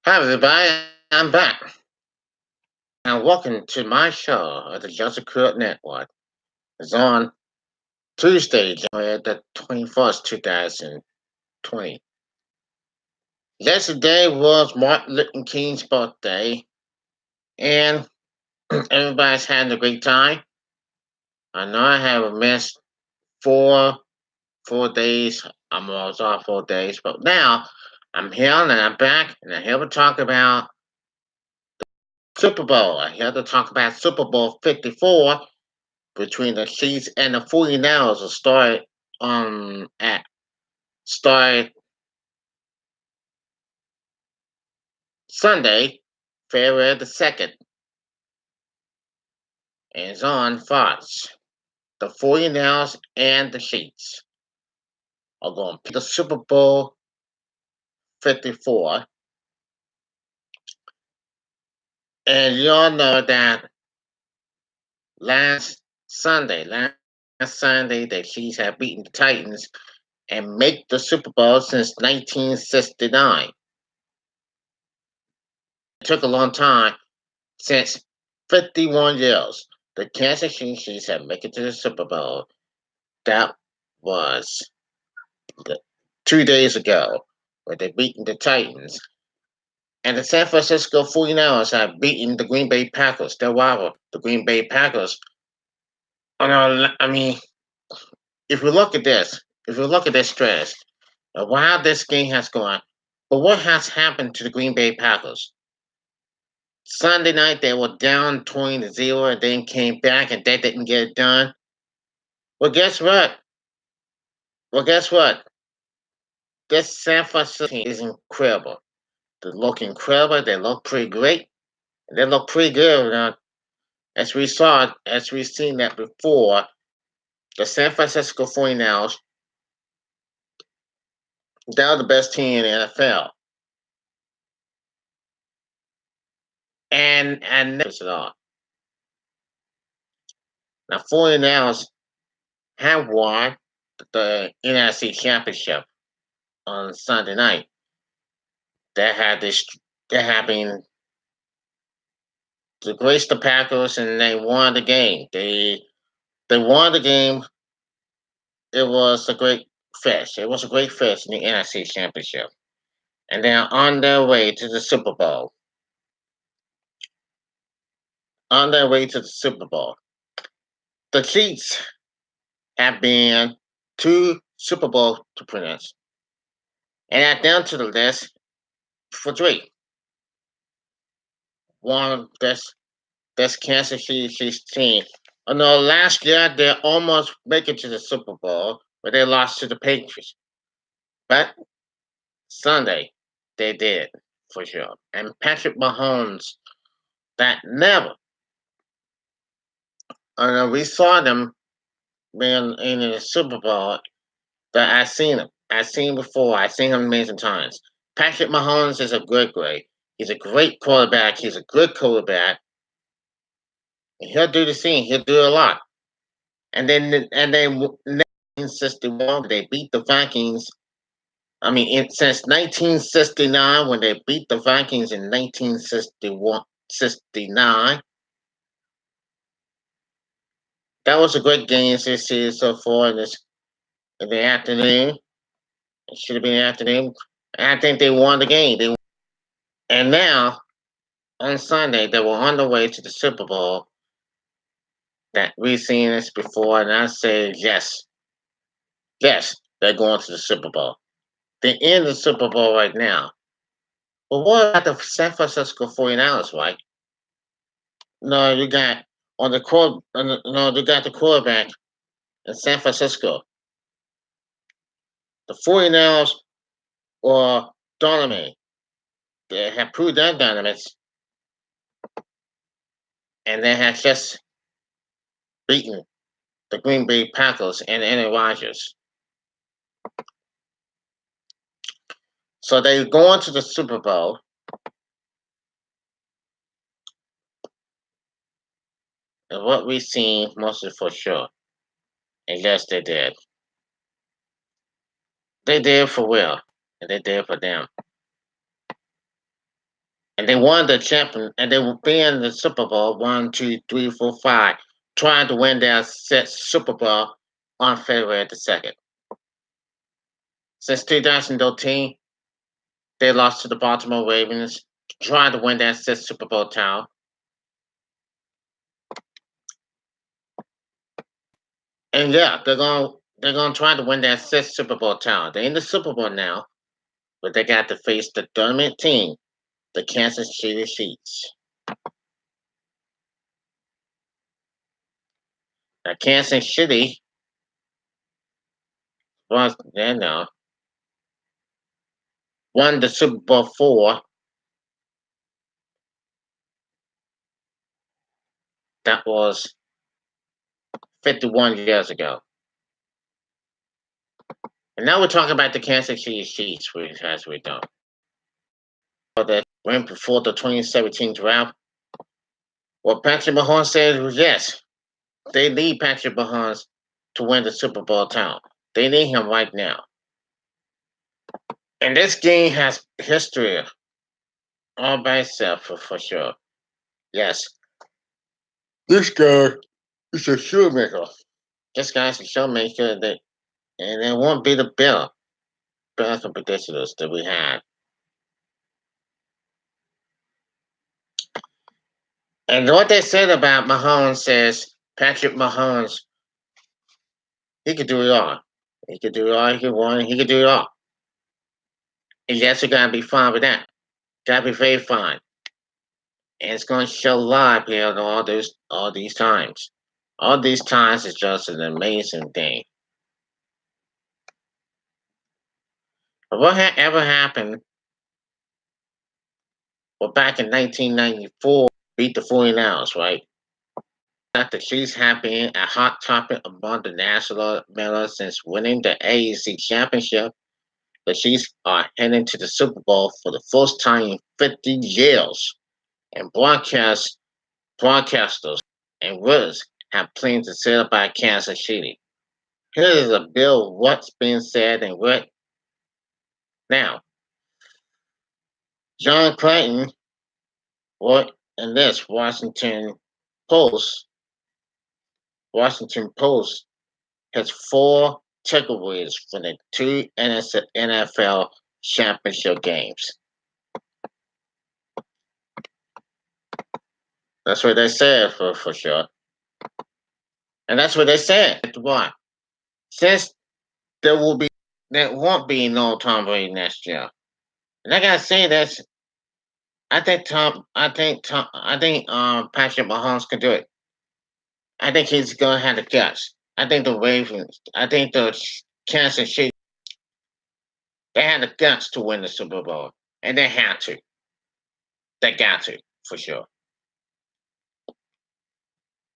Hi, everybody. I'm back. And welcome to my show at the Joseph Crudup Network. It's on Tuesday, January the 21st, 2020. Yesterday was Martin Luther King's birthday, and everybody's having a great time. I know I have missed four, 4 days. I'm always off 4 days, but now I'm here and I'm back, and I'm here to talk about Super Bowl. I'm here to talk about Super Bowl 54 between the Chiefs and the 49ers will start Sunday, February the 2nd, and it's on Fox. The 49ers and the Chiefs are going to pick the Super Bowl 54. And you all know that last last Sunday, the Chiefs have beaten the Titans and make the Super Bowl since 1969. It took a long time, since 51 years. The Kansas City Chiefs have made it to the Super Bowl. That was 2 days ago, where they beaten the Titans. And the San Francisco 49ers have beaten the Green Bay Packers. Their rival, the Green Bay Packers. I mean, if we look at this, if we look at this stretch, while this game has gone, but what has happened to the Green Bay Packers? Sunday night they were down 20-0 and then came back and they didn't get it done. Well, guess what? Well, guess what? This San Francisco team is incredible. They look incredible. They look pretty great. They look pretty good. As we've seen that before, the San Francisco 49ers, they're the best team in the NFL. And never at all. Now, 49ers have won the NFC Championship on Sunday night. They had this. They happened to grace the Packers, and they won the game. They won the game. It was a great fest. It was a great fest in the NFC Championship. And they're on their way to the Super Bowl. On their way to the Super Bowl. The Chiefs have been two Super Bowl appearances. And add down to the list for three. One that's Kansas City Chiefs team. I know last year they almost make it to the Super Bowl, but they lost to the Patriots. But Sunday, they did, for sure. And Patrick Mahomes, that never. I know we saw them being in the Super Bowl. That I seen him. I seen before. I seen him amazing times. Patrick Mahomes is a great. He's a great quarterback. He's a good quarterback. And he'll do the thing. He'll do a lot. And then 1961 they beat the Vikings. I mean, since 1969 when they beat the Vikings in 1961, 69. That was a great game this season so far in the afternoon. It should have been afternoon. I think they won the game. And now on Sunday they were on the way to the Super Bowl. That we've seen this before, and I say yes, they're going to the Super Bowl. They're in the Super Bowl right now. But what about the San Francisco 49ers, right? No, you got on the court. No, they got the quarterback in San Francisco. The 49ers or dominate. They have proved their dominance, and they have just beaten the Green Bay Packers and Aaron Rodgers. So they're going to the Super Bowl. And what we've seen, mostly for sure. And yes, they did. They did for real. And they did for them. and they won the champion, and they will be in the Super Bowl 1, 2, 3, 4, 5, trying to win their Super Bowl on February the 2nd. Since 2013, they lost to the Baltimore Ravens, trying to win their sixth Super Bowl title. And yeah, they're gonna try to win their sixth Super Bowl title. They're in the Super Bowl now, but they got to face the dominant team, the Kansas City Chiefs. Now, Kansas City was won the Super Bowl four. That was 51 years ago. And now we're talking about the Kansas City Chiefs, as we know. That went before the 2017 draft. What Patrick Mahomes said was yes, they need Patrick Mahomes to win the Super Bowl title. They need him right now. And this game has history all by itself for sure. Yes. This guy is a shoemaker. This guy's a showmaker and it won't be the Bills competitors that we had. And what they said about Mahomes says Patrick Mahomes, he could do it all. He could do it all. He could win. He could do it all. And yes, you gotta be fine with that. Gotta be very fine. And it's gonna show live here all these times. All these times is just an amazing thing. But what ever happened? Well, back in 1994, beat the 49ers, right? That the Chiefs have been a hot topic among the national media since winning the AFC Championship. The Chiefs are heading to the Super Bowl for the first time in 50 years, and broadcasters and writers have plans to set up by Kansas City. Here is a bill of what's being said and what. Now, John Clayton wrote in this Post. Washington Post has four takeaways from the two NFL championship games. That's what they said for sure. And that's what they said. Why? Since there won't be no Tom Brady next year. And I gotta say this, I think Patrick Mahomes can do it. I think he's gonna have the guts. I think the Kansas City, they had the guts to win the Super Bowl. And they had to. They got to, for sure.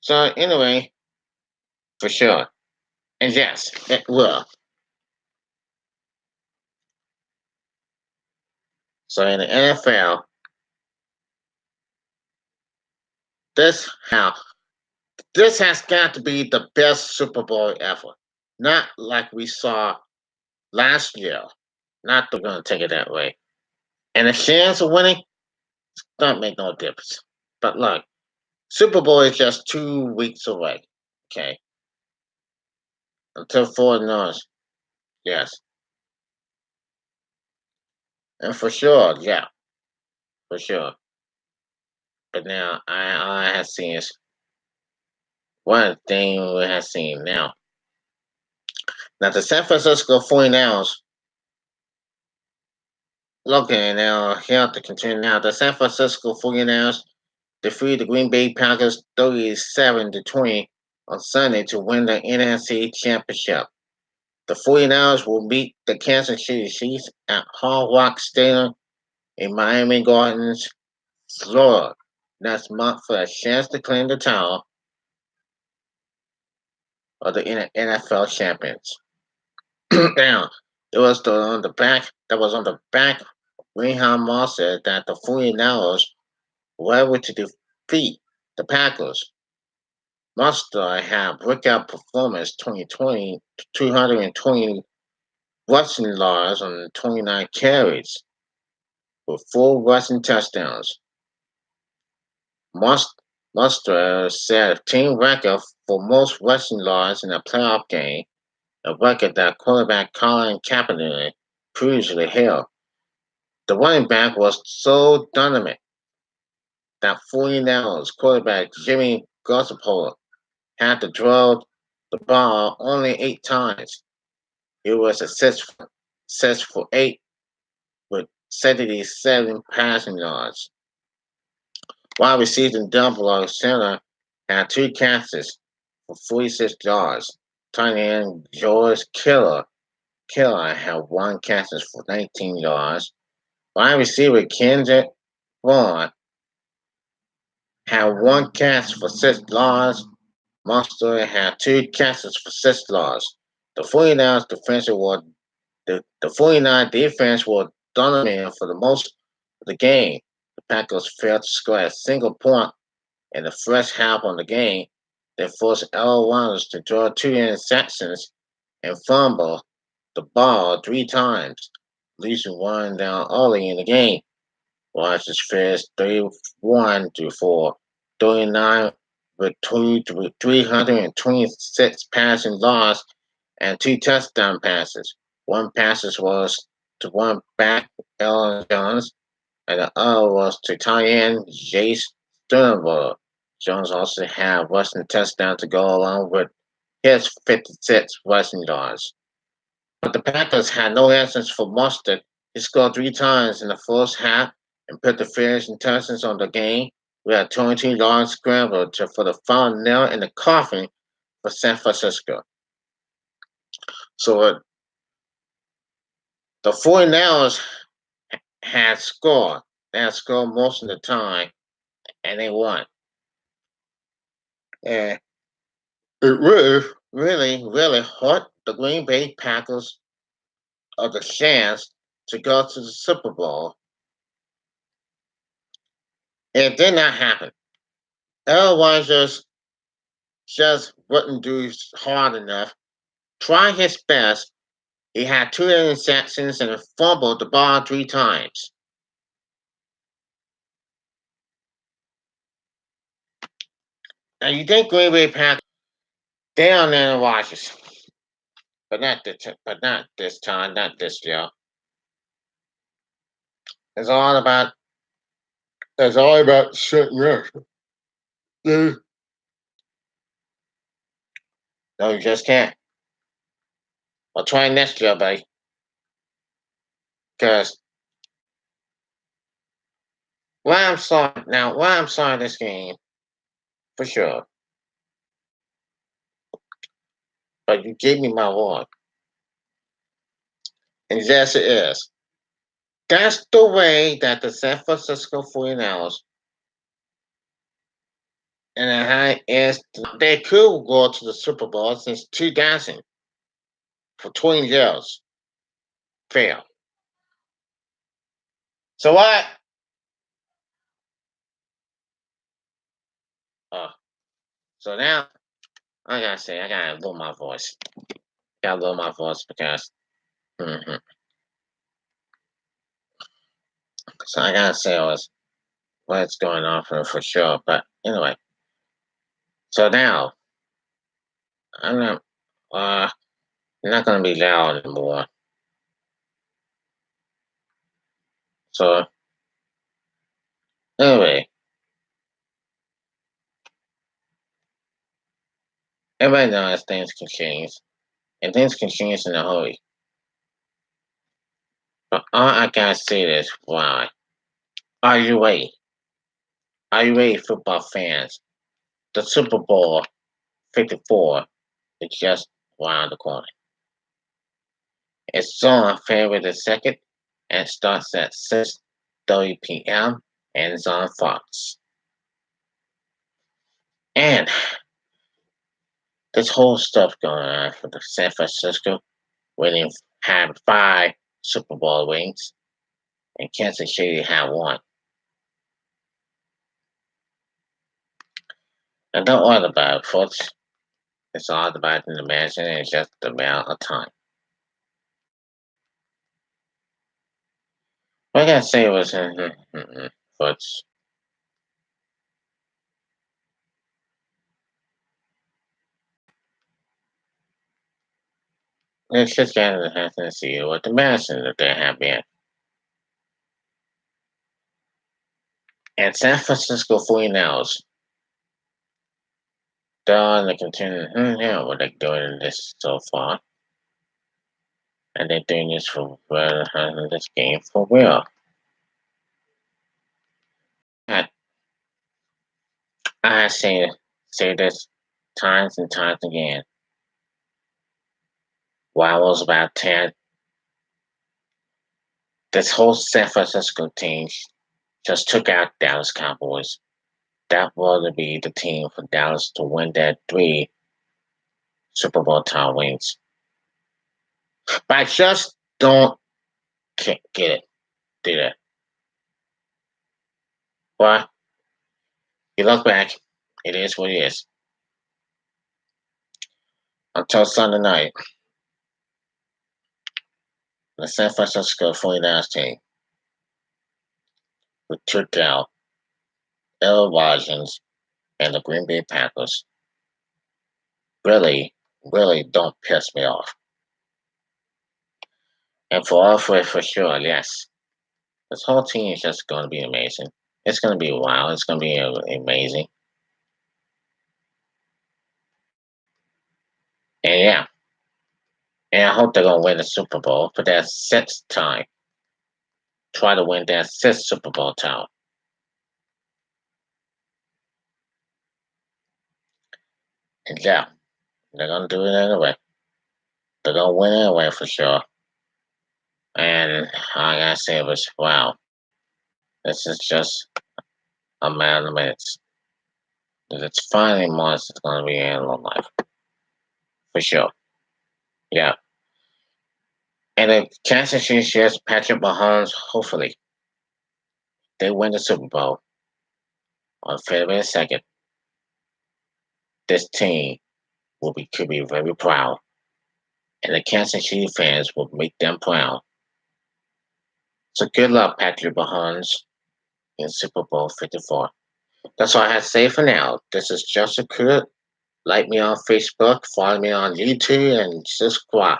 So anyway, for sure. And yes, it will. So in the NFL, this how this has got to be the best Super Bowl ever. Not like we saw last year. Not they're gonna take it that way. And the chance of winning don't make no difference. But look, Super Bowl is just 2 weeks away. Okay. Until 4 knows. Yes. And for sure, yeah. For sure. But now I have seen is one thing we have seen now. Now the San Francisco 49ers looking now here to continue now. The San Francisco 49ers defeated the Green Bay Packers 37-20 on Sunday to win the NFC Championship. The 49ers will meet the Kansas City Chiefs at Hard Rock Stadium in Miami Gardens, Florida next month for a chance to claim the title of the NFL champions. Now, it was on the back. Greenhound Moss said that the 49ers were able to defeat the Packers. Monster had breakout performance 2020, 220 rushing yards on 29 carries. with 4 rushing touchdowns. Mus- Muster set a team record for most rushing yards in a playoff game, a record that quarterback Colin Kaepernick previously held. The running back was so dynamic that 49ers quarterback Jimmy Garoppolo had to throw the ball only 8 times. He was successful 8 with 77 passing yards. Wide receiver Dumbledore Center had 2 catches for 46 yards. Tight end George Killer had 1 catch for 19 yards. Wide receiver Kendrick Vaughn had 1 catch for 6 yards. Monster had 2 catches for 6 yards. The 49ers the 49 defense was dominant for the most of the game. The Packers failed to score a single point in the first half of the game. They forced L. Warners to draw 2 interceptions and fumble the ball 3 times, losing one down early in the game. Washington finished 31 to 4, 39 with 326 passing yards and 2 touchdown passes. One pass was to one back, Ellen Jones, and the other was to tight end Jace Sternberg. Jones also had rushing touchdown to go along with his 56 rushing yards. But the Packers had no answers for Mustard. He scored 3 times in the first half and put the finishing touches on the game. We had 22 yards scramble for the final nail in the coffin for San Francisco. So the 49ers had scored. They had scored most of the time, and they won. And it really hurt the Green Bay Packers of the chance to go to the Super Bowl. And it did not happen. Otherwise, just wouldn't do hard enough. Try his best. He had 2 interceptions and fumbled the ball 3 times. Now you think Green Bay Packers down there in Washington, but not this time, not this year. It's all about shutting up. No, you just can't. Well, try next year, buddy. Because why I'm sorry this game for sure. But you gave me my word, and yes, it is. That's the way that the San Francisco 49ers and the high is they could go to the Super Bowl since 2000 for 20 years. Fail. So what? Uh, so now I gotta lower my voice. Gotta lower my voice because so I gotta say what's going on for sure. But anyway, so now I'm not gonna be loud anymore. So anyway, everybody knows things can change, and things can change in a hurry. But all I gotta say is, why? Are you ready? Are you ready, football fans? The Super Bowl 54 is just around the corner. It's on February the 2nd and starts at 6:30 p.m. and it's on Fox. And this whole stuff going on for the San Francisco winning had 5 Super Bowl rings and Kansas City had 1. And don't worry about it, folks. It's all about the imagination and just the amount of time. What I gotta say was, but let's just get to see what the medicine that they have been. And San Francisco 49ers, they're on the continue. Yeah, what they're doing in this so far. And they're doing this for this game for real. I, I say this times and times again. While I was about 10, this whole San Francisco team just took out Dallas Cowboys. That was to be the team for Dallas to win that 3 Super Bowl title wins. But I just don't get it. Do that. But you look back, it is what it is. Until Sunday night, the San Francisco 49ers team, who took out LIV and the Green Bay Packers, really don't piss me off. And for sure, yes, this whole team is just going to be amazing. It's going to be wild. It's going to be amazing. And yeah, and I hope they're going to win the Super Bowl for that 6th time. Try to win that 6th Super Bowl title. And yeah, they're going to do it anyway. They're going to win anyway for sure. And I gotta say, it was wow. This is just a matter of minutes. It's finally months it's going to be in life. For sure. Yeah. And the Kansas City Chiefs, Patrick Mahomes, hopefully, they win the Super Bowl on February 2nd. This team could be very proud. And the Kansas City fans will make them proud. So good luck, Patrick Mahomes, in Super Bowl 54. That's all I have to say for now. This is Joseph Crudup. Like me on Facebook, follow me on YouTube, and subscribe.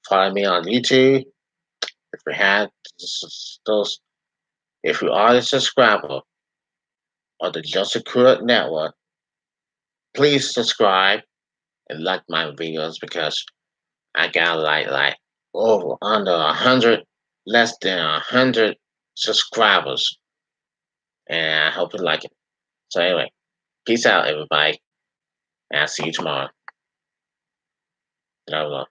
Follow me on YouTube. If you have those, if you are a subscriber of the Joseph Crudup Network, please subscribe and like my videos because I got like over under 100, less than 100 subscribers, and I hope you like it. So anyway, peace out, everybody, and I'll see you tomorrow. Blah, blah.